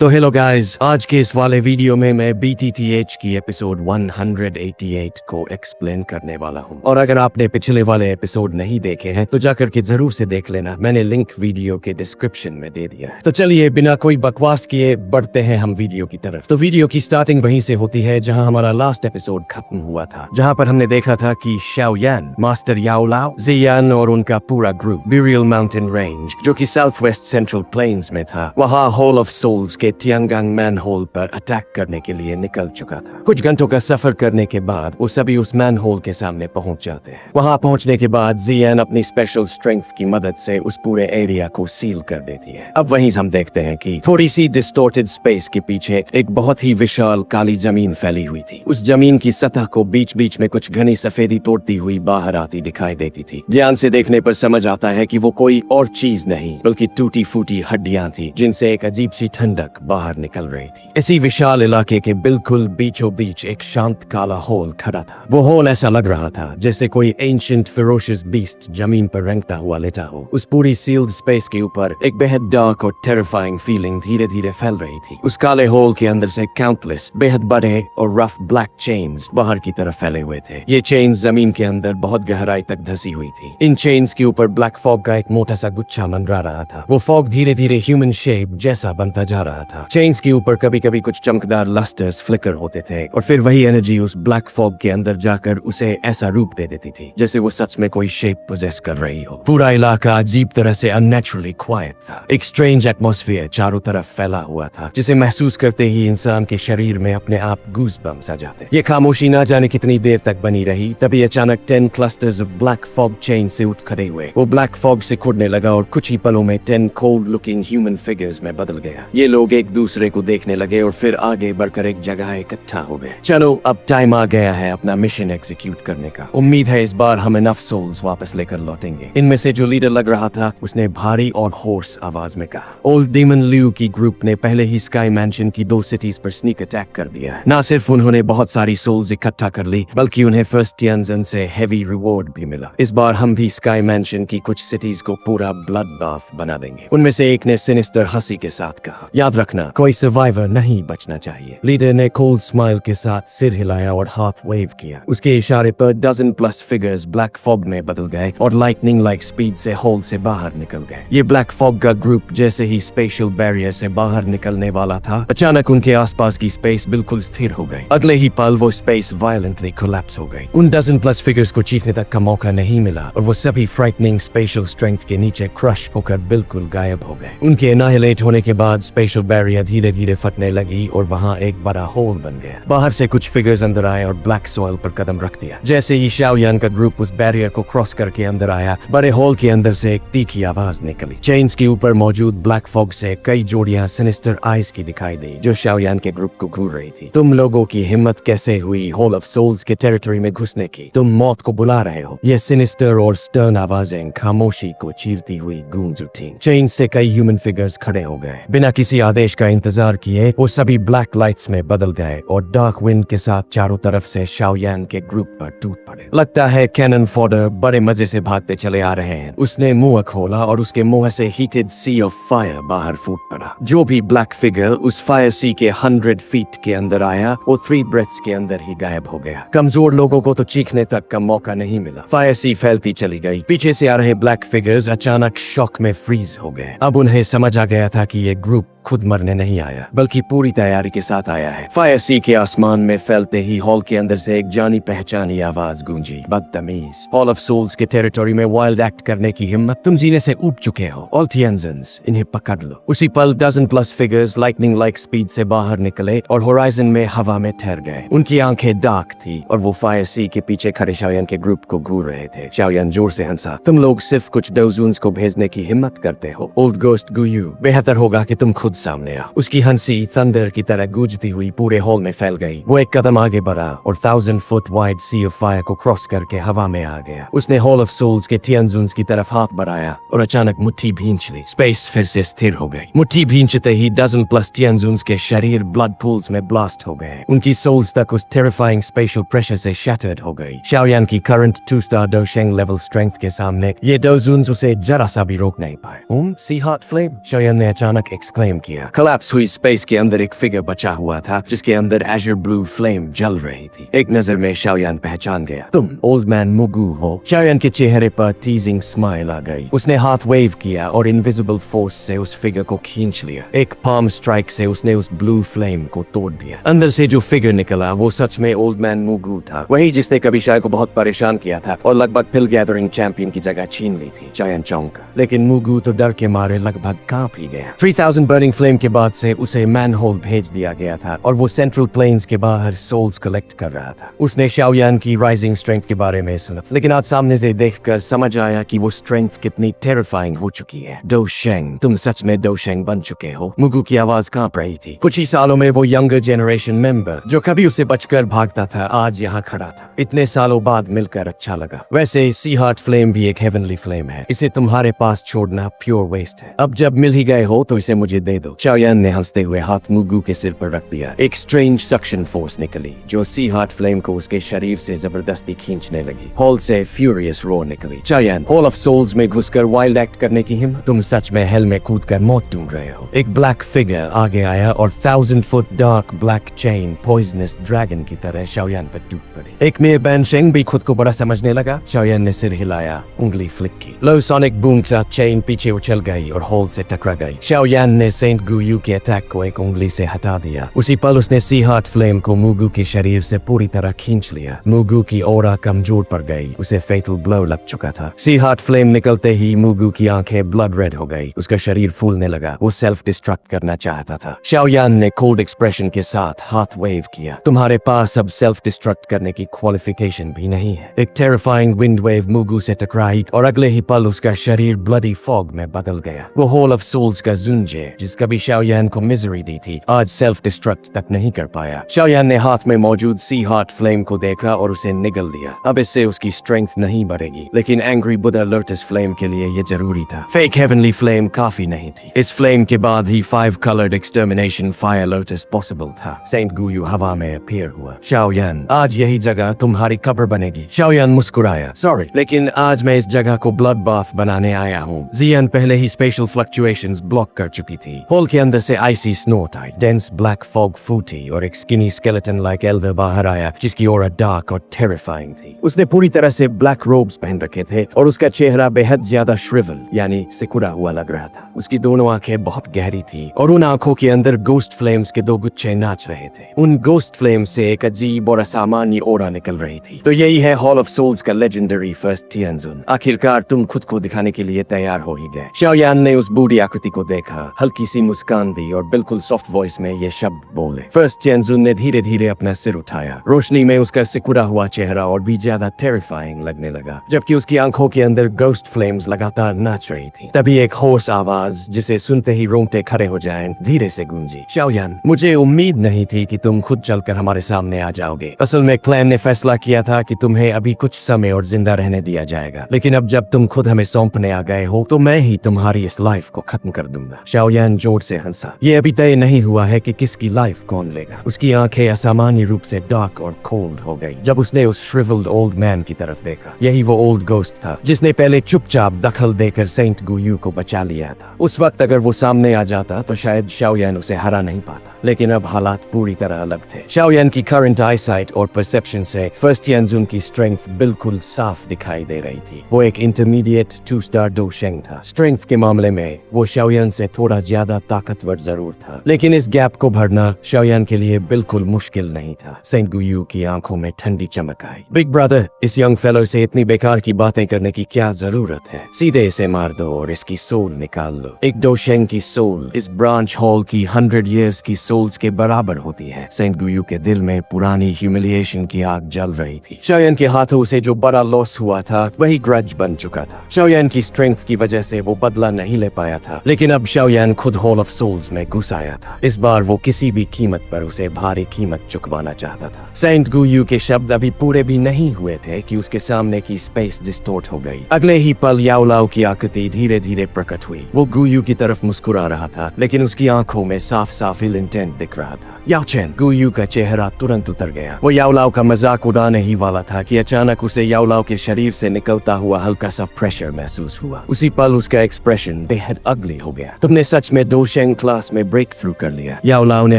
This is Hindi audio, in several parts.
तो हेलो गाइस, आज के इस वाले वीडियो में मैं BTTH की एपिसोड 188 को एक्सप्लेन करने वाला हूं। और अगर आपने पिछले वाले एपिसोड नहीं देखे हैं तो जाकर के जरूर से देख लेना, मैंने लिंक वीडियो के डिस्क्रिप्शन में दे दिया है। तो चलिए बिना कोई बकवास किए बढ़ते हैं हम वीडियो की तरफ। तो वीडियो की स्टार्टिंग वहीं से होती है जहां हमारा लास्ट एपिसोड खत्म हुआ था, जहां पर हमने देखा था कि शाओयान, मास्टर याओ लाओ, जियान और उनका पूरा ग्रुप ब्यूरियल माउंटेन रेंज जो कि साउथ वेस्ट सेंट्रल प्लेन्स में था, वहां हॉल ऑफ सोल्स के तियांगांग मैन होल पर अटैक करने के लिए निकल चुका था। कुछ घंटों का सफर करने के बाद वो सभी उस मैन होल के सामने पहुंच जाते हैं। वहां पहुंचने के बाद जियान अपनी स्पेशल स्ट्रेंथ की मदद से उस पूरे एरिया को सील कर देती है। अब वहीं हम देखते हैं कि थोड़ी सी डिस्टोर्टेड स्पेस के पीछे एक बहुत ही विशाल काली जमीन फैली हुई थी। उस जमीन की सतह को बीच बीच में कुछ घनी सफेदी तोड़ती हुई बाहर आती दिखाई देती थी। ध्यान से देखने पर समझ आता है कि वो कोई और चीज नहीं बल्कि टूटी फूटी हड्डियां थी जिनसे एक अजीब सी ठंडक बाहर निकल रही थी। इसी विशाल इलाके के बिल्कुल बीचों बीच एक शांत काला होल खड़ा था। वो होल ऐसा लग रहा था जैसे कोई एंशिएंट फेरोशियस बीस्ट जमीन पर रेंगता हुआ लेटा हो। उस पूरी सील्ड स्पेस के ऊपर एक बेहद डार्क और टेरिफाइंग फीलिंग धीरे धीरे फैल रही थी। उस काले होल के अंदर से काउंटलेस बेहद बड़े और रफ ब्लैक चेन्स बाहर की तरफ फैले हुए थे। ये चेन्स जमीन के अंदर बहुत गहराई तक धसी हुई थी। इन चेन्स के ऊपर ब्लैक फॉग का एक मोटा सा गुच्छा मंडरा रहा था। वो फॉग धीरे धीरे ह्यूमन शेप जैसा बनता जा रहा था। चेन्स के ऊपर कभी कभी कुछ चमकदार लस्टर्स फ्लिकर होते थे और फिर वही एनर्जी उस ब्लैक फॉग के अंदर जाकर उसे ऐसा रूप दे देती थी जैसे वो सच में कोई शेप पोजेस कर रही हो। पूरा इलाका अजीब तरह से अननेचुरली क्वाइट था। एक स्ट्रेंज एटमॉस्फेयर चारों तरफ फैला हुआ था जिसे महसूस करते ही इंसान के शरीर में अपने आप गूज़बम्स आ जाते। ये खामोशी ना जाने कितनी देर तक बनी रही, तभी अचानक 10 clusters of black fog chain से उठ खड़े हुए। वो ब्लैक फॉग से खुड़ने लगा और कुछ ही पलों में 10 कोल्ड लुकिंग ह्यूमन फिगर्स में बदल गया। ये लोग एक दूसरे को देखने लगे और फिर आगे बढ़कर एक जगह इकट्ठा हो गए। चलो अब टाइम आ गया है अपना मिशन एग्जीक्यूट करने का। उम्मीद है इस बार हम इनफ सोल्स वापस लेकर लौटेंगे। इनमें से जो लीडर लग रहा था उसने भारी और होर्स आवाज में कहा। ओल्ड डीमन ल्यू की ग्रुप ने पहले ही स्काई मैंशन की 2 सिटीज पर स्नीक अटैक कर दिया है। न सिर्फ उन्होंने बहुत सारी सोल्स इकट्ठा कर ली बल्कि उन्हें फर्स्ट तियानजन से हेवी रिवॉर्ड भी मिला। इस बार हम भी स्काई मैंशन की कुछ सिटीज को पूरा ब्लड बाथ बना देंगे। उनमें से एक ने सिनिस्टर हंसी के साथ कहा, याद रखना कोई सर्वाइवर नहीं बचना चाहिए। लीडर ने कोल्ड स्माइल के साथ सिर हिलाया और हाथ वेव किया। उसके इशारे पर dozen plus figures black fog में बदल गए और लाइटनिंग लाइक स्पीड से होल से बाहर निकल गए। ये ब्लैक फॉग का ग्रुप जैसे ही स्पेशल बैरियर से बाहर निकलने वाला था, अचानक उनके आसपास की स्पेस बिल्कुल स्थिर हो गई। अगले ही पल वो स्पेस वायलेंटली कोलैप्स हो गई। उन डजन प्लस फिगर्स को चीखने तक का मौका नहीं मिला और वो सभी फ्राइटनिंग स्पेशल स्ट्रेंथ के नीचे क्रश होकर बिल्कुल गायब हो गए। उनके एनाहिलेट होने के बाद स्पेशल बैरियर धीरे धीरे फटने लगी और वहां एक बड़ा होल बन गया। बाहर से कुछ फिगर्स अंदर आए और ब्लैक सॉइल पर कदम रख दिया। जैसे ही शाओयान का ग्रुप उस बैरियर को क्रॉस करके अंदर आया, बड़े होल के अंदर से एक तीखी आवाज निकली। चेन्स के ऊपर मौजूद ब्लैक फॉग से कई जोड़ियां सिनिस्टर आइज की दिखाई दी जो शाओयान के ग्रुप को घूर रही थी। तुम लोगों की हिम्मत कैसे हुई हॉल ऑफ सोल्स के टेरिटरी में घुसने की? तुम मौत को बुला रहे हो। ये सिनिस्टर और स्टर्न आवाजें खामोशी को चीरती हुई गूंज उठी। चेन्स से कई ह्यूमन फिगर्स खड़े हो गए। बिना किसी आदेश का इंतजार किए वो सभी ब्लैक लाइट्स में बदल गए और डार्क विंड के साथ चारों तरफ से शाओयान के ग्रुप पर टूट पड़े। लगता है कैनन फॉडर बड़े मजे से भागते चले आ रहे हैं। उसने मुंह खोला और उसके मुंह से हीटेड सी ऑफ फायर बाहर फूट पड़ा। जो भी ब्लैक फिगर उस फायर सी के 100 फीट के अंदर आया वो 3 ब्रेथ्स के अंदर ही गायब हो गया। कमजोर लोगों को तो चीखने तक का मौका नहीं मिला। फायर सी फैलती चली गई। पीछे से आ रहे ब्लैक फिगर्स अचानक शॉक में फ्रीज हो गए। अब उन्हें समझ आ गया था कि ये ग्रुप खुद मरने नहीं आया बल्कि पूरी तैयारी के साथ आया है। फायर सी के आसमान में फैलते ही हॉल के अंदर से एक जानी पहचानी आवाज गूंजी, बदतमीज, हॉल ऑफ सोल्स के टेरिटरी में वाइल्ड एक्ट करने की हिम्मत? तुम जीने से उब चुके हो। ऑल तियानजन्स, इन्हें पकड़ लो। उसी पल dozen plus figures lightning like speed से बाहर निकले और होराइजन में हवा में ठहर गए। उनकी आंखें डार्क थी और वो फायर सी के पीछे खड़े शाओयान के ग्रुप को घूर रहे थे। शाओयान जोर से हंसा, तुम लोग सिर्फ कुछ डोजून्स को भेजने की हिम्मत करते हो? ओल्ड गोस्ट गुयू, बेहतर होगा कि तुम खुद सामने आ। उसकी हंसी थंडर की तरह गूंजती हुई पूरे हॉल में फैल गई। वो एक कदम आगे बढ़ा और 1000 foot wide sea of fire को क्रॉस करके हवा में आ गया। उसने हॉल ऑफ सोल्स के तियानजुन्स की तरफ हाथ बढ़ाया और अचानक मुट्ठी भींच ली। स्पेस फिर से स्थिर हो गई। मुट्ठी भींचते ही डजन प्लस तियानजुन्स के शरीर ब्लड पूल्स में ब्लास्ट हो गए। उनकी सोल्स तक उस टेरिफाइंग स्पेशल प्रेशर से शैटर्ड हो गई। शाओयान की करंट 2 स्टार डोशेंग लेवल स्ट्रेंथ के सामने ये डोजुन्स उसे जरा सा भी रोक नहीं पाए। सी हॉट फ्लेम, शाओयान ने अचानक एक्सक्लेम किया। कोलैप्स हुई स्पेस के अंदर एक फिगर बचा हुआ था जिसके अंदर एजर ब्लू फ्लेम जल रही थी। एक नजर में शाओयान पहचान गया। तुम ओल्ड मैन मुगू हो। शाओयान के चेहरे पर टीजिंग स्माइल आ गई। उसने हाथ वेव किया और इनविजिबल फोर्स से उस फिगर को खींच लिया। एक पाम स्ट्राइक से उसने उस ब्लू फ्लेम को तोड़ दिया। अंदर से जो फिगर निकला वो सच में ओल्ड मैन मुगू था, वही जिसने कभी शाय को बहुत परेशान किया था और लगभग पिल गैदरिंग चैंपियन की जगह छीन ली थी। शाओयान चौंका, लेकिन मुगू तो डर के मारे लगभग कांप ही गया। 3000 बर्निंग फ्लेम के बाद से उसे मैनहोल भेज दिया गया था और वो सेंट्रल प्लेन्स के बाहर सोल्स कलेक्ट कर रहा था। उसने शाओयान की राइजिंग स्ट्रेंथ के बारे में सुना, लेकिन आज सामने से देखकर समझ आया कि वो स्ट्रेंथ कितनी टेरिफाइंग हो चुकी है। डोशेंग, तुम सच में डोशेंग बन चुके हो। मुगू की आवाज कांप रही थी। कुछ ही सालों में वो यंगर जनरेशन मेंबर जो कभी उससे बचकर भागता था आज यहाँ खड़ा था। इतने सालों बाद मिलकर अच्छा लगा। वैसे सी हार्ट फ्लेम भी एक हेवनली फ्लेम है, इसे तुम्हारे पास छोड़ना प्योर वेस्ट है। अब जब मिल ही गए हो तो इसे मुझे दे दो। शाओयान ने हंसते हुए हाथ मुगू के सिर पर रख दिया। एक स्ट्रेंज सक्शन फोर्स निकली जो सी हार्ट फ्लेम को उसके शरीर से जबरदस्ती खींचने लगी। हॉल से फ्यूरियस रोर निकली। शाओयान, हॉल ऑफ सोल्स में घुसकर वाइल्ड एक्ट करने की हिम्मत? तुम सच में हेल में कूदकर मौत ढूंढ रहे हो। एक ब्लैक फिगर आगे आया और 1000 foot dark black chain poisonous dragon की तरह शाओयान पर टूट पड़ी। एक में बैनशेंग भी खुद को बड़ा समझने लगा। शाओयान ने सिर हिलाया, उंगली फ्लिक की। लो सोनिक बूम का चेन पीछे उछल गई और हॉल से टकरा गई। शाओयान ने सेंट गुयू के अटैक को एक उंगली से हटा दिया। उसी पल उसने सी हार्ट फ्लेम को मुगू के शरीर से पूरी तरह खींच लिया। मुगू की ऑरा कमजोर पड़ गई, उसे फेटल ब्लो लग चुका था। सी हार्ट फ्लेम निकलते ही मुगू की आंखें ब्लड रेड हो गई। उसका शरीर फूलने लगा। वो सेल्फ डिस्ट्रक्ट करना चाहता था। शाओयान ने कोल्ड एक्सप्रेशन के साथ हाथ वेव किया। तुम्हारे पास अब सेल्फ डिस्ट्रक्ट करने की क्वालिफिकेशन भी नहीं है। एक टेरिफाइंग विंड वेव मुगू से टकराई और अगले ही पल उसका शरीर ब्लडी फॉग में बदल गया। वो हॉल ऑफ सोल्स का जुंजे जिसका भी शाओयान को मिजरी दी थी आज सेल्फ डिस्ट्रक्ट तक नहीं कर पाया। शाओयान ने हाथ में मौजूद सी हार्ट फ्लेम को देखा और उसे निगल दिया। अब इससे उसकी स्ट्रेंथ नहीं बढ़ेगी, लेकिन एंग्री बुद्धा लोटस फ्लेम के लिए ये जरूरी था। फेक हेवनली फ्लेम काफी नहीं थी। इस फ्लेम के बाद ही 5 coloured extermination fire lotus possible था। सेंट गुयू हवा में अपीयर हुआ। शाओयान, आज यही जगह तुम्हारी कब्र बनेगी। शाओयान मुस्कुराया, सॉरी, लेकिन आज मैं इस जगह को ब्लड बाथ बनाने आया हूँ। जियान पहले ही स्पेशल फ्लक्चुएशंस ब्लॉक कर चुकी थी। हॉल के अंदर से icy snow tide dense black fog फूटी और एक स्किनी स्केलेटन लाइक एल्वर बाहर आया जिसकी ऑरा डार्क और टेरिफाइंग थी। उसने पूरी तरह से ब्लैक रोब्स पहन रखे थे और उसका चेहरा बेहद ज्यादा श्रिवल यानी सिकुड़ा हुआ लग रहा था। उसकी दोनों आंखें बहुत गहरी थी और उन आंखों के अंदर गोस्ट फ्लेम्स के 2 गुच्छे नाच रहे थे। उन गोस्ट फ्लेम से एक अजीब और असामान्य ऑरा निकल रही थी। तो यही है हॉल ऑफ सोल्स का लेजेंडरी फर्स्ट तियानजुन। आखिरकार तुम खुद को दिखाने के लिए तैयार हो ही गए। शाओयान ने उस बूढ़ी आकृति को देखा, हल्की सी मुस्कान दी और बिल्कुल सॉफ्ट वॉइस में ये शब्द बोले। फर्स्ट तियानजुन ने धीरे धीरे अपना सिर उठाया। रोशनी में उसका सिकुड़ा हुआ चेहरा और भी ज्यादा टेरिफाइंग लगने लगा, जबकि उसकी आंखों के अंदर गोस्ट फ्लेम्स लगातार नाच रही थी। तभी एक होश आवाज जिसे सुनते ही रोंगटे खड़े हो जाएं धीरे से गूंजी। शाओयान, मुझे उम्मीद नहीं थी कि तुम खुद चलकर हमारे सामने आ जाओगे। असल में क्लैन ने फैसला किया था कि तुम्हें अभी कुछ समय और जिंदा रहने दिया जाएगा, लेकिन अब जब तुम खुद हमें सौंपने आ गए हो तो मैं ही तुम्हारी इस लाइफ को खत्म कर दूंगा। शाओयान जोर से हंसा। ये अभी तय नहीं हुआ है कि किसकी लाइफ कौन लेगा। उसकी आंखें असामान्य रूप से डार्क और कोल्ड हो गई जब उसने उस श्रिवल्ड ओल्ड मैन की तरफ देखा। यही वो ओल्ड गोस्ट था जिसने पहले चुपचाप दखल देकर सेंट गुयू को बचा लिया था। उस वक्त अगर वो सामने आ जाता तो शायद शाओयान उसे हरा नहीं पाता, लेकिन अब हालात पूरी तरह अलग थे। शाओयान की करंट आईसाइट और परसेप्शन से फर्स्ट तियानजुन की स्ट्रेंथ बिल्कुल साफ दिखाई दे रही थी। वो एक इंटरमीडिएट 2 स्टार डोशेंग था। स्ट्रेंथ के मामले में वो शाओयान से थोड़ा ज्यादा ताकतवर जरूर था, लेकिन इस गैप को भरना शाओयान के लिए बिल्कुल मुश्किल नहीं था। सेंट गुयू की आंखों में ठंडी चमक आई। बिग ब्रदर, इस यंग फेलो से इतनी बेकार की बातें करने की क्या जरूरत है? सीधे इसे मार दो और इसकी सोल निकाल लो। एक डोशेंग की सोल इस ब्रांच हॉल की 100 years की सोल्स के बराबर होती है। सेंट गुयू के दिल में पुरानी ह्यूमिलिएशन की आग जल रही थी। शाओयान के हाथों से जो बड़ा लॉस हुआ था वही ग्रज बन चुका था। शाओयान की स्ट्रेंथ की वजह से वो बदला नहीं ले पाया था, लेकिन अब शाओयान खुद हॉल ऑफ सोल्स में घुस आया था। इस बार वो किसी भी कीमत पर उसे भारी कीमत चुकवाना चाहता था। सेंट गुयू के शब्द अभी पूरे भी नहीं हुए थे कि उसके सामने की स्पेस डिस्टोर्ट हो गई। अगले ही पल याओलाओ की आकृति धीरे धीरे प्रकट हुई। वो गुयू की तरफ मुस्कुरा रहा था, लेकिन उसकी आंखों में साफ साफ इल इंटेंट दिख रहा था। याओ चेन। गुयू का चेहरा तुरंत उतर गया। वो याओलाओ का मजाक उड़ाने ही वाला था कि अचानक उसे याओलाओ के शरीर से निकलता हुआ हल्का सा प्रेशर महसूस हुआ। उसी पल उसका एक्सप्रेशन बेहद अगली हो गया। तुमने सच में डोशेंग क्लास में ब्रेक थ्रू कर लिया। याओलाओ ने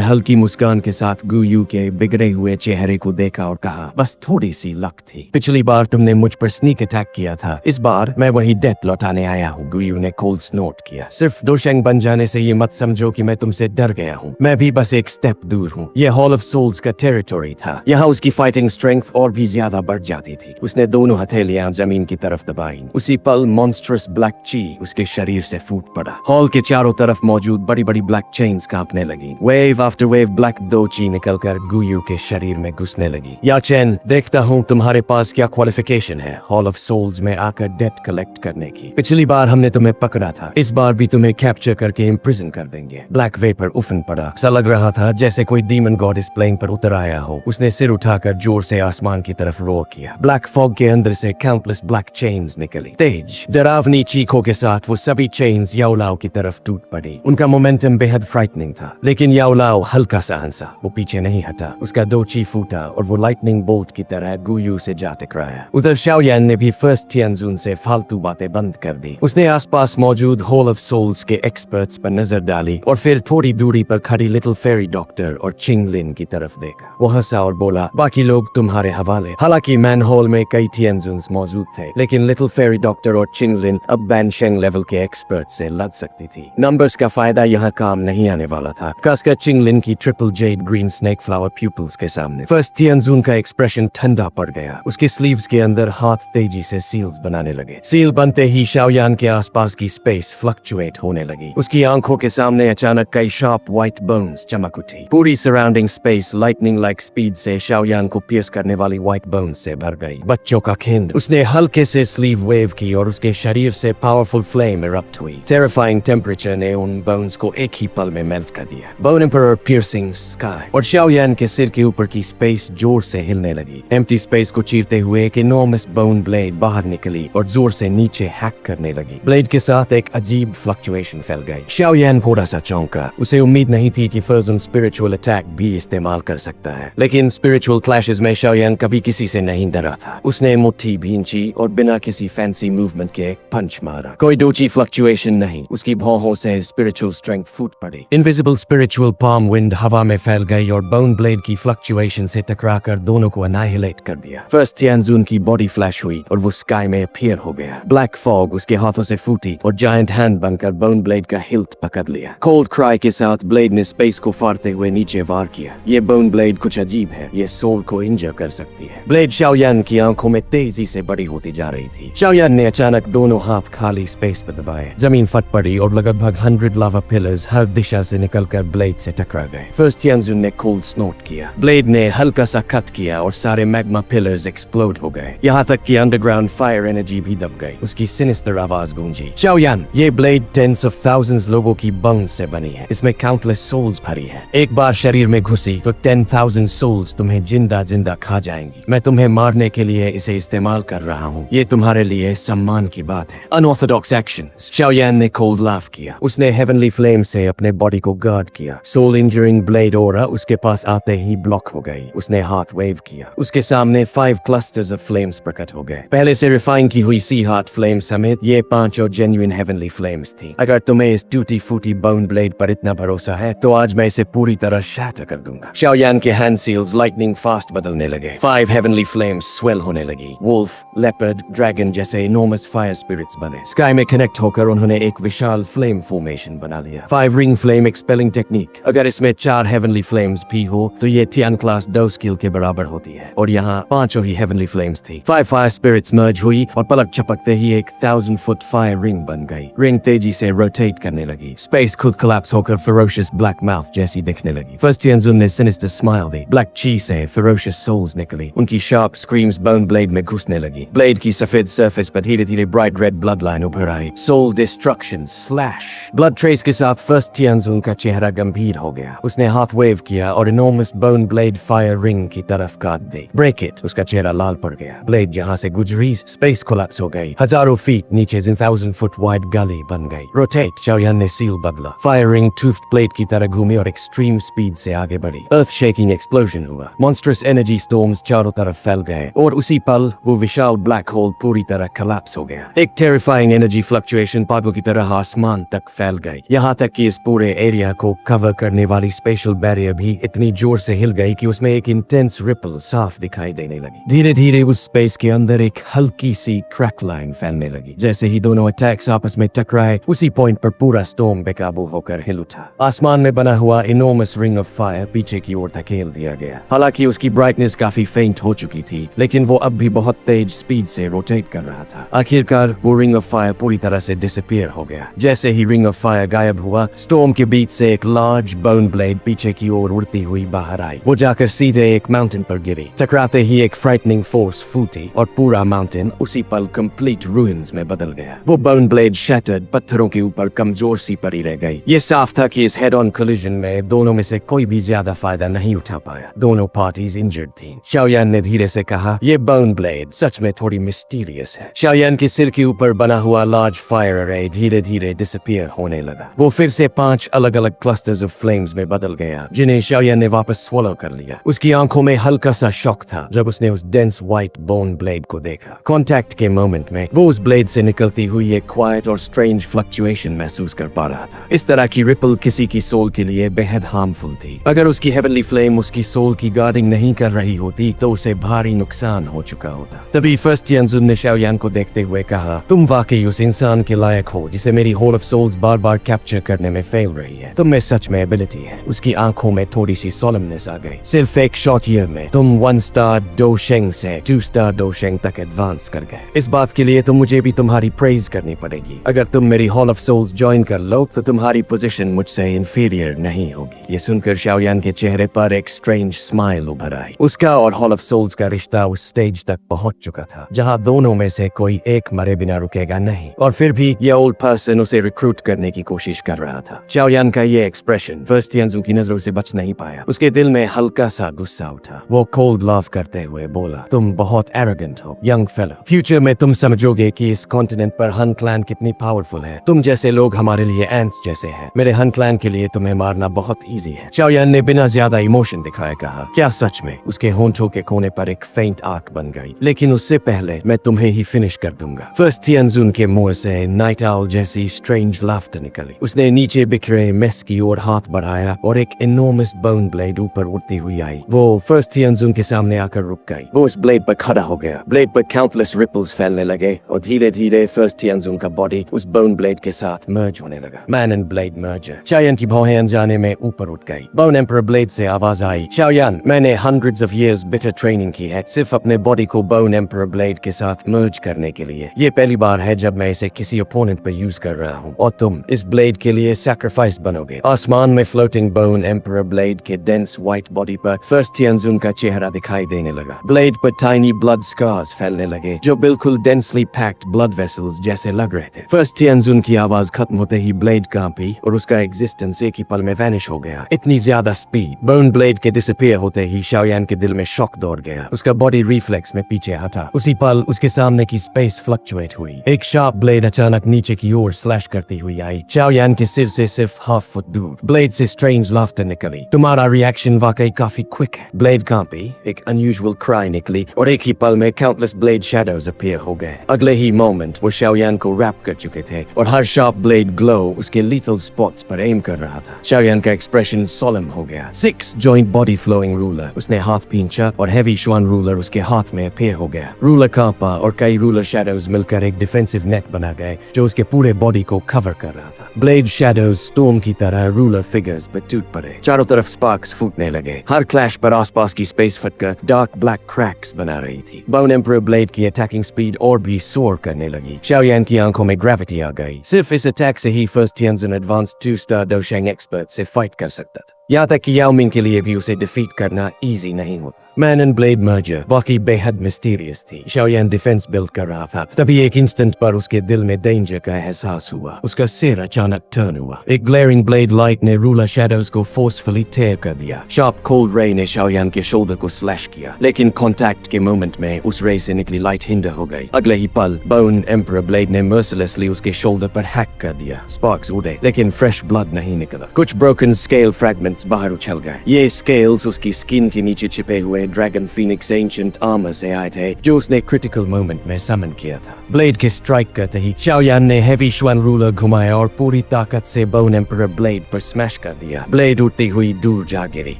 हल्की मुस्कान के साथ गुयू के बिगड़े हुए चेहरे को देखा और कहा, बस थोड़ी सी लक थी। पिछली बार तुमने मुझ पर स्नीक अटैक किया था, इस बार मैं वही डेथ लौटाने आया हूँ। गुयू ने कोल्ड स्नोट किया। सिर्फ डोशेंग बन जाने से ये मत समझो कि मैं तुमसे डर गया हूँ। मैं भी बस एक स्टेप दूर हूँ। ये हॉल ऑफ सोल्स का टेरिटोरी था। यहाँ उसकी फाइटिंग स्ट्रेंथ और भी ज्यादा बढ़ जाती थी। उसने दोनों हथेलियां जमीन की तरफ दबाई। उसी पल मॉन्स्ट्रस ब्लैक ची उसके शरीर से फूट पड़ा। हॉल के चारों तरफ मौजूद बड़ी बड़ी ब्लैक चेन्स कांपने लगी। वेव आफ्टर वेव ब्लैक दो ची निकलकर गुयू के शरीर में घुसने लगी। या चेन, देखता हूँ तुम्हारे पास क्या क्वालिफिकेशन है हॉल ऑफ सोल्स में आकर डेट कलेक्ट करने की। पिछली बार हमने तुम्हें पकड़ा था, इस बार भी तुम्हें कैप्चर करके इम्प्रिजन कर देंगे। ब्लैक वेपर उफन पड़ा। ऐसा लग रहा था जैसे कोई डीमन गॉड इस प्लेन पर उतर आया हो। उसने सिर उठाकर जोर से आसमान की तरफ रोर किया। ब्लैक फॉग के अंदर से काउंटलेस ब्लैक चेन्स निकली। तेज डरावनी चीखों के साथ वो सभी चेन्स याओलाओ की तरफ टूट पड़ी। उनका मोमेंटम बेहद फ्राइटनिंग था, लेकिन याओलाओ हल्का सा हंसा। वो पीछे नहीं हटा। उसका दो ची फूटा और वो लाइटनिंग बोल्ट की तरह गुयू से जा टकराया। उधर शाओयान ने भी फर्स्ट तियानजुन से फालतू बातें बंद कर दी। उसने आसपास मौजूद हॉल ऑफ सोल्स के एक्सपर्ट्स पर नजर डाली और फिर थोड़ी दूरी पर खड़ी लिटिल फेरी डॉक्टर और चिंगलिन की तरफ देखा। वो हंसा और बोला, बाकी लोग तुम्हारे हवाले। हालांकि मैन हॉल में कई तियानजुन्स मौजूद थे, लेकिन लिटिल फेरी डॉक्टर और चिंगलिन अब बैनशेंग लेवल के एक्सपर्ट से लड़ सकती थी। नंबर्स का फायदा यहाँ काम नहीं आने वाला था, खासकर चिंगलिन की triple Z green snake flower people's के सामने। फर्स्ट तियानजुन का एक्सप्रेशन ठंडा पड़ गया। उसके स्लीव्स के अंदर हाथ तेजी से सील्स बनाने लगे। सील बनते ही शाओयान के आसपास की स्पेस फ्लक्चुएट होने लगी। उसकी आंखों के सामने अचानक कई शार्प व्हाइट बोन्स चमक उठी। पूरी surrounding space lightning like speed से शाओयान को पियर्स करने वाली व्हाइट बोन्स से भर गई। बच्चों का खिंड। उसने हल्के से स्लीव वेव की और उसके शरीर से पावरफुल फ्लेम इरप्ट हुई। टेरिफाइंग टेम्परेचर ने उन बोन्स को एक ही पल में मेल्ट कर दिया। Bone emperor piercing sky. और शाओयान के सिर के ऊपर की स्पेस जोर से हिलने लगी। एम्प्टी स्पेस को चीरते हुए एक इनॉर्मस बोन ब्लेड बाहर निकली और जोर से नीचे हैक करने लगी। ब्लेड के साथ एक अजीब फ्लक्चुएशन फैल गई। शाओयान थोड़ा सा चौंका। उसे उम्मीद नहीं थी कि फर्जन स्पिरिचुअल अटैक भी इस्तेमाल कर सकता है, लेकिन स्पिरिचुअल क्लैशेस में शाओयान कभी किसी से नहीं डरा था। उसने मुट्ठी भींची और बिना किसी फैंसी मूवमेंट के पंच मारा। कोई डोची फ्लक्चुएशन नहीं। उसकी भौहों से स्पिरिचुअल स्ट्रेंथ फूट पड़ी। इनविजिबल स्पिरिचुअल पाम विंड हवा में फैल गई और बोन ब्लेड की फ्लक्चुएशन से टकराकर दोनों को अनाहिलेट कर दिया। फर्स्ट तियानजुन की बॉडी फ्लैश हुई और वो स्काई में अपीयर हो गया। ब्लैक फॉग उसके हाथों से फूटी और जायंट हैंड बनकर बोन ब्लेड का हिल्ट पकड़ लिया। कोल्ड क्राई के साथ ब्लेड ने स्पेस को फाड़ते हुए नीचे वार किया। ये बोन ब्लेड कुछ अजीब है, ये सोल को इंजर कर सकती है। ब्लेड शाओयान की आंखों में तेजी से बड़ी होती जा रही थी। शाओयान ने अचानक दोनों हाथ खाली स्पेस पर दबाए। जमीन फट पड़ी और लगभग 100 लावा पिलर्स हर दिशा से निकलकर ब्लेड से टकरा गए। फर्स्ट तियानजुन ने कोल्ड स्नोट किया। ब्लेड ने हल्का सा कट किया और सारे मैग्मा पिलर्स एक्सप्लोड हो गए। यहाँ तक कि अंडरग्राउंड फायर एनर्जी भी दब गई। उसकी सिनिस्टर आवाज गूंजी, शाओयान, ये ब्लेड टेंस ऑफ थाउजेंड्स लोगों की बोन्स से बनी है। इसमें काउंटलेस सोल्स भरी है। एक बार शरीर में घुसी तो 10,000 सोल्स तुम्हें जिंदा जिंदा खा जाएंगी। मैं तुम्हें मारने के लिए इसे इस्तेमाल कर रहा हूँ। ये तुम्हारे लिए सम्मान की बात है। Unorthodox action. शाओयान ने कोल्ड लाफ किया। उसने हेवनली फ्लेम से अपने बॉडी को गार्ड किया। सोल इंजरिंग ब्लेड ओरा उसके पास आते ही ब्लॉक हो गई। उसने हाथ वेव किया। उसके सामने 5 क्लस्टर्स ऑफ फ्लेम्स प्रकट हो गए। पहले से रिफाइन की हुई सी हार्ट फ्लेम समेत ये 5 और जेन्युइन हेवनली फ्लेम्स थी। अगर तुम्हें इस टूटी फूटी बोन ब्लेड पर इतना भरोसा है तो आज मैं इसे पूरी तरह शैटर कर दूंगा। शाओयान के हैंड सील्स लाइटनिंग फास्ट बदलने लगे। 5 हेवनली फ्लेम्स स्वेल होने लगी। वुल्फ, लेपर्ड, ड्रैगन जैसे इनॉर्मस फायर स्पिरिट्स बने। स्काई में कनेक्ट होकर उन्होंने एक विशाल फ्लेम फॉर्मेशन बना लिया। 5 रिंग फ्लेम एक्सपेलिंग टेक्निक। अगर इसमें 4 हेवनली फ्लेम्स भी हो तो ये तियान क्लास 2 स्किल के बराबर होती है और यहाँ 5 ही हेवनली फ्लेम्स थी। 5 फायर स्पिरिट्स मर्ज हुई और पलक झपकते ही एक 1000 फुट फायर रिंग बन गई। रिंग तेजी से रोटेट करने लगी। स्पेस खुद कोलैप्स होकर फेरोशियस ब्लैक माउथ जैसी दिखने लगी। फर्स्ट तियानजुन ने सिनिस्टर स्माइल दी। ब्लैक ची से फेरोशियस सोल्स निकली। उनकी शार्प स्क्रीम्स बोन ब्लेड में घुसने लगी। ब्लेड की सफेद सरफेस पर धीरे धीरे ब्राइट रेड ब्लड लाइन उभर आई। Soul destruction slash. Blood trace के साथ फर्स्ट तियानजुन का चेहरा गंभीर हो गया। उसने हाथ वेव किया और enormous bone blade fire ring की तरफ काट दी। Break it. उसका चेहरा लाल पड़ गया। ब्लेड जहां से गुजरी स्पेस कोलैप्स हो गई। हजारों फीट नीचे 1000 फुट वाइड गली बन गई। रोटेट। शाओयान ने सील बदला। फायर रिंग टूथ ब्लेड की तरह घूमी और एक्सट्रीम स्पीड से आगे बढ़ी। अर्थ शेकिंग एक्सप्लोजन हुआ, मॉन्स्ट्रस एनर्जी स्टॉर्म्स चारों तरफ फैल गए और उसी पल वो विशाल ब्लैक होल पूरी तरह कोलैप्स हो गया। एक टेरिफाइंग एनर्जी फ्लक्चुएशन पागों की तरह आसमान तक फैल गई, यहाँ तक कि इस पूरे एरिया को कवर करने वाली स्पेशल बैरियर भी इतनी जोर से हिल गई कि उसमें एक इंटेंस रिपल साफ दिखाई देने लगी। धीरे धीरे उस स्पेस के अंदर एक हल्की सी क्रैक लाइन फैलने लगी। जैसे ही दोनों अटैक्स आपस में टकराए, उसी पॉइंट पर पूरा स्टॉर्म बेकाबू होकर हिल उठा। आसमान में बना हुआ इनॉर्मस रिंग ऑफ फायर पीछे की ओर धकेल दिया गया। हालांकि उसकी ब्राइटनेस काफी फेंट हो चुकी थी, लेकिन वो अब भी बहुत तेज स्पीड से रोटेट कर रहा था। आखिरकार वो रिंग ऑफ फायर पूरी तरह से डिसअपीयर हो गया। जैसे ही रिंग ऑफ फायर गायब हुआ, स्टॉर्म के बीच से एक लार्ज बोन ब्लेड पीछे की ओर उड़ती हुई बाहर आई। वो जाकर सीधे एक माउंटेन पर गिरी। टकराते ही एक फ्राइटनिंग फोर्स फूटी और पूरा माउंटेन उसी पल कंप्लीट रूइंस में बदल गया। वो बोन ब्लेड शैटर्ड पत्थरों के ऊपर कमजोर सी पड़ी रह गई। ये साफ था कि इस हेड ऑन कोलिजन में दोनों में से कोई भी ज्यादा फायदा नहीं उठा पाया। दोनों पार्टीज इंजर्ड थीं। शाओयान ने धीरे से कहा, ये बोन ब्लेड सच में थोड़ी मिस्टीरियस है। शाओयान के सिर के ऊपर बना हुआ लार्ज फायर अरे धीरे धीरे डिसअपीयर होने लगा। वो फिर से 5 अलग अलग क्लस्टर्स ऑफ फ्लेम्स में बदल गया, जिन्हें शाओयान ने वापस स्वॉलो कर लिया। उसकी आंखों में हल्का सा शॉक था जब उसने उस डेंस व्हाइट बोन ब्लेड को देखा। कॉन्टैक्ट के मोमेंट में वो उस ब्लेड से निकलती हुई एक क्वाइट और स्ट्रेंज फ्लक्चुएशन महसूस कर पा रहा था। इस तरह की रिपल किसी की सोल के लिए बेहद हार्मफुल थी। अगर उसकी हेवनली फ्लेम उसकी सोल की गार्डिंग नहीं कर रही होती तो उसे भारी नुकसान हो चुका होता। तभी फर्स्ट तियानजुन ने शाओयान को देखते हुए कहा, तुम वाकई उस इंसान के लायक हो जिसे मेरी हॉल ऑफ सोल्स बार बार कैप्चर करने में फेल रही है। तुम में सच में एबिलिटी है। उसकी आंखों में थोड़ी सी सोलमनेस आ गई। सिर्फ एक शॉर्ट ईयर में तुम 1 स्टार डोशेंग से 2 स्टार डोशेंग तक एडवांस कर गए। इस बात के लिए तो मुझे भी तुम्हारी प्रेज करनी पड़ेगी। अगर तुम मेरी हॉल ऑफ सोल्स ज्वाइन कर लो तो तुम्हारी पोजीशन मुझसे इंफीरियर नहीं होगी। ये सुनकर शाओयान के चेहरे पर एक स्ट्रेंज स्माइल उभर आई। उसका और हॉल ऑफ सोल्स का रिश्ता उस स्टेज तक पहुंच चुका था जहां दोनों में से कोई एक मरे बिना रुकेगा नहीं। और फिर भी ये ओल्ड पर्सन उसे रिक्रूट करने की कोशिश कर रहा था। शाओयान का ये एक्सप्रेशन फर्स्ट तियानजू की नजरों से बच नहीं पाया। उसके दिल में हल्का सा गुस्सा उठा। वो कोल्ड लाफ करते हुए बोला, तुम बहुत एरोगेंट हो यंग फेलो। फ्यूचर में तुम समझोगे कि इस कॉन्टिनेंट पर हन क्लैन कितनी पावरफुल है। तुम जैसे लोग हमारे लिए एंट्स जैसे हैं। मेरे हन क्लैन के लिए तुम्हें मारना बहुत इजी है। शाओयान ने बिना ज्यादा इमोशन दिखाए कहा, क्या सच में? उसके होंठों के कोने पर एक फेंट आर्क बन गई। लेकिन उससे पहले मैं तुम्हें ही फिनिश कर दूंगा। फर्स्ट तियानजुन के मुंह से नाइट आउल जैसी स्ट्रेंज लाफ्टर निकली। उसने नीचे बिखरे मेस की ओर हाथ बढ़ाया और एक इनॉर्मस बोन ब्लेड ऊपर उड़ती हुई आई। वो फर्स्ट तियानजुन के सामने आकर रुक गई। वो उस ब्लेड पर खड़ा हो गया। ब्लेड पर काउंटलेस रिपल्स फैलने लगे और धीरे धीरे फर्स्ट तियानजुन का बॉडी उस बोन ब्लेड के साथ मर्ज होने लगा। Man and blade merger. Shaoyan की भौहें अनजाने में ऊपर उठ गई। बोन एम्परर ब्लेड से आवाज आई, शाओयान, मैंने hundreds of years bitter training की है सिर्फ अपने बॉडी को बोन एम्परर ब्लेड के साथ मर्ज करने के लिए। ये पहली बार है जब मैं इसे किसी ओपोनेंट पर यूज कर रहा हूँ और तुम इस ब्लेड के लिए सैक्रिफाइस बनोगे। आसमान में फ्लोटिंग बोन एम्परर ब्लेड के डेंस व्हाइट बॉडी पर फर्स्ट तियानजुन का चेहरा दिखाई देने लगा। ब्लेड पर टाइनी ब्लड स्कार्स फैलने लगे जो बिल्कुल डेंसली पैक्ड ब्लड वेसल्स जैसे लग रहे थे। फर्स्ट तियानजुन की आवाज खत्म होते ही ब्लेड कांपी और उसका एग्जिस्टेंस एक ही पल में वैनिश हो गया। इतनी ज्यादा स्पीड। बोन ब्लेड के डिसअपीयर होते ही शाओयान के दिल में शॉक दौड़ गया। उसका बॉडी रिफ्लेक्स में पीछे हटा। उसी पल उसके सामने की स्पेस फ्लक्चुएट हुई। एक शार्प ब्लेड अचानक नीचे की ओर स्लैश करती हुई आई। शाओयान के सिर से सिर्फ हाफ फुट दूर। ब्लेड से स्ट्रेंज लाफ्टर निकली। तुम्हारा रिएक्शन वाकई काफी क्विक है। ब्लेड कांपी, एक अनयूजुअल क्राई निकली और एक ही पल में काउंटलेस ब्लेड शैडोज अपीयर हो गए। अगले ही मोमेंट वो शाओयान को रैप कर चुके थे और हर शार्प ब्लेड ग्लो उसके लीथल स्पॉट्स पर एम कर रहा था। शाओयान का एक्सप्रेशन सोलम हो गया। 6 जॉइंट बॉडी फ्लोइंग रूलर। उसने हाथ खींचा और हेवी श्वान रूलर उसके हाथ में अपीयर हो गया। रूलर कांपा और कई रूलर शैडोज मिलकर एक डिफेंसिव नेट बना गए जो उसके पूरे बॉडी को कवर कर रहा था। ब्लेड शैडोज स्टॉर्म की तरह रूलर फिगर्स पर टूट पड़े। चारों तरफ स्पार्क्स फूटने लगे। हर क्लैश पर आसपास की स्पेस फटकर डार्क ब्लैक क्रैक्स बना रही थी। बोन एम्परर ब्लेड की अटैकिंग स्पीड और भी सोर करने लगी। शाओयान की आंखों में ग्रेविटी आ गई। सिर्फ इस अटैक से ही फर्स्ट तियानजुन एडवांस 2 स्टार डोशेंग एक्सपर्ट से फाइट कर सकता था। यहाँ तक कि याओमिंग के लिए भी उसे डिफीट करना इजी नहीं होता। मैन एंड ब्लेड मर्जर वाकई बेहद मिस्टीरियस थी। शाओयान डिफेंस बिल्ड कर रहा था, तभी एक इंस्टेंट पर उसके दिल में डेंजर का एहसास हुआ। उसका सिर अचानक टर्न हुआ। एक ग्लेयरिंग ब्लेड लाइट ने रूलर शैडोज को फोर्सफुली टेयर कर दिया। शार्प कोल्ड रे ने शाओयान के शोल्डर को स्लैश किया, लेकिन कॉन्टैक्ट के मोमेंट में उस रे से निकली लाइट हिंडर हो गई। अगले ही पल बोन एम्परर ब्लेड ने मर्सिलेसली उसके शोल्डर पर हैक कर दिया। स्पार्क्स उड़े, लेकिन फ्रेश ब्लड नहीं निकला। कुछ ब्रोकन स्केल फ्रैगमेंट एलिमेंट्स बाहर उछल गए। ये स्केल्स उसकी स्किन के नीचे छिपे हुए ड्रैगन फीनिक्स एंशिएंट आर्मर से आए थे, जो उसने क्रिटिकल मोमेंट में समन किया था। ब्लेड के स्ट्राइक करते ही शाओयान ने हेवी श्वन रूलर घुमाया और पूरी ताकत से बोन एम्परर ब्लेड पर स्मैश कर दिया। ब्लेड उड़ती हुई दूर जा गिरी।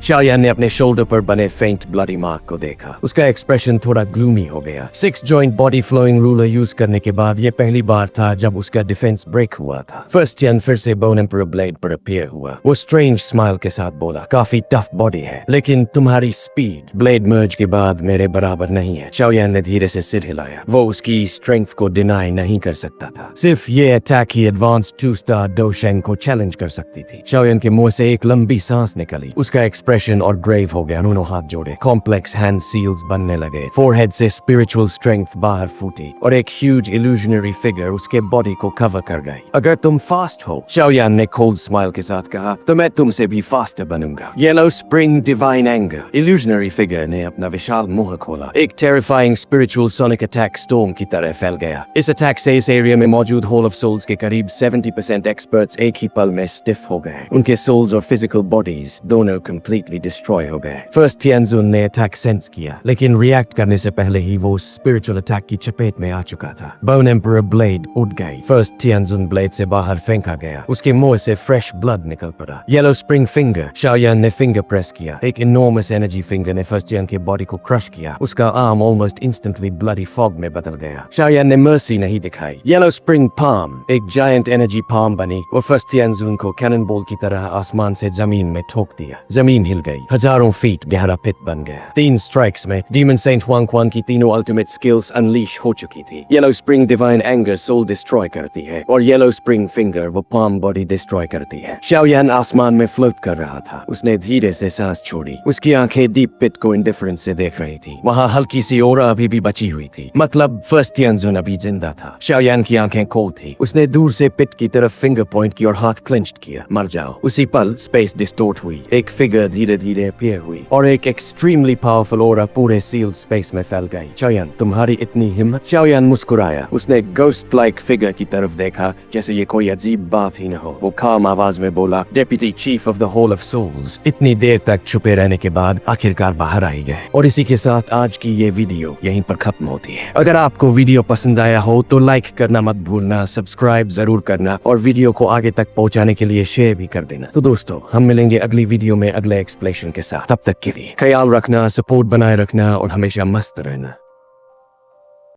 शाओयान ने अपने शोल्डर पर बने फेंट ब्लडी मार्क को देखा। उसका एक्सप्रेशन थोड़ा ग्लूमी हो गया। 6 joint body flowing ruler use करने के बाद ये पहली बार था जब उसका डिफेंस ब्रेक हुआ था। फर्स्ट टियन फिर से बोन एम्परर ब्लेड पर अपीयर हुआ। वो स्ट्रेंज स्माइल के साथ बोला, काफी टफ बॉडी है, लेकिन तुम्हारी स्पीड ब्लेड मर्ज के बाद मेरे बराबर नहीं है। शाओयान ने धीरे से सिर हिलाया। वो उसकी स्ट्रेंथ को डिनाई नहीं कर सकता था। सिर्फ ये अटैक ही एडवांस 2 स्टार डोशेंग को चैलेंज कर सकती थी। शाओयान के मुंह से एक लंबी सांस निकली। उसका एक्सप्रेशन और ग्रेव हो गया। दोनों हाथ जोड़े, कॉम्प्लेक्स हैंड सील्स बनने लगे। फोरहेड से स्पिरिचुअल स्ट्रेंथ बाहर फूटी और एक ह्यूज इल्यूजनरी फिगर उसके बॉडी को कवर कर गई। अगर तुम फास्ट हो, शाओयान ने कोल्ड स्माइल के साथ कहा, तो मैं तुमसे भी फास्टर बनूंगा। Yellow spring divine anger. Illusionary figure ने अपना विशाल मुंह खोला। एक terrifying spiritual sonic attack storm की तरह फैल गया। इस अटैक से इस एरिया में मौजूद हॉल ऑफ सोल्स के करीब 70% एक्सपर्ट्स एक ही पल में स्टिफ हो गए। उनके सोल्स और फिजिकल बॉडीज दोनों कंप्लीटली डिस्ट्रॉय हो गए। फर्स्ट तियानजुन ने अटैक सेंस किया, लेकिन रिएक्ट करने से पहले ही वो स्पिरिचुअल अटैक की चपेट में आ चुका था। बोन एम्परर ब्लेड उड़ गई। फर्स्ट तियानजुन ब्लेड से बाहर फेंका गया। उसके मुंह से फ्रेश ब्लड निकल पड़ा। Yellow spring finger. शाओयान ने फिंगर प्रेस किया। एक इनॉर्मस एनर्जी फिंगर ने फर्स्ट तियान के बॉडी को क्रश किया। उसका arm almost instantly bloody fog में बदल गया। शाओयान ने मर्सी नहीं दिखाई। Yellow spring palm. एक जायंट एनर्जी पाम बनी। वो फर्स्ट तियानजुन को कैनन बॉल की तरह आसमान से जमीन में ठोक दिया। जमीन हिल गई। हजारों फीट गहरा पिट बन गया। 3 स्ट्राइक्स में डीमन सेंट हुआंग क्वान की तीनों अल्टीमेट स्किल्स अनलीश हो चुकी थी। Yellow spring divine anger soul destroy करती है और येलो स्प्रिंग फिंगर वो पाम बॉडी डिस्ट्रॉय करती है। शाओयान आसमान में फ्लोट कर रहा था। उसने धीरे से सांस छोड़ी। उसकी आंखें डीप पिट को इंडिफरेंस से देख रही थी। वहाँ हल्की सी ओरा अभी भी बची हुई थी, मतलब फर्स्ट तियानजुन अभी जिंदा था। शाओयान की आंखें कोल्ड थी। उसने दूर से पिट की तरफ फिंगर पॉइंट की और हाथ क्लेंच्ड किया। मर जाओ। उसी पल स्पेस डिस्टोर्ट हुई। एक फिगर धीरे धीरे अपीयर हुई और एक एक्सट्रीमली पावरफुल ओरा पूरे सील्ड स्पेस में फैल गई। शाओयान, तुम्हारी इतनी हिम्मत? शाओयान मुस्कुराया। उसने गोस्ट लाइक फिगर की तरफ देखा, जैसे ये कोई अजीब बात ही न हो। वो काम आवाज में बोला, deputy chief of the hall of souls. इतनी देर तक छुपे रहने के बाद आखिरकार बाहर आई गए। और इसी के साथ आज की ये वीडियो यहीं पर खत्म होती है। अगर आपको वीडियो पसंद आया हो तो लाइक करना मत भूलना, सब्सक्राइब जरूर करना और वीडियो को आगे तक पहुंचाने के लिए शेयर भी कर देना। तो दोस्तों, हम मिलेंगे अगली वीडियो में अगले एक्सप्लेनेशन के साथ। तब तक के लिए ख्याल रखना, सपोर्ट बनाए रखना और हमेशा मस्त रहना।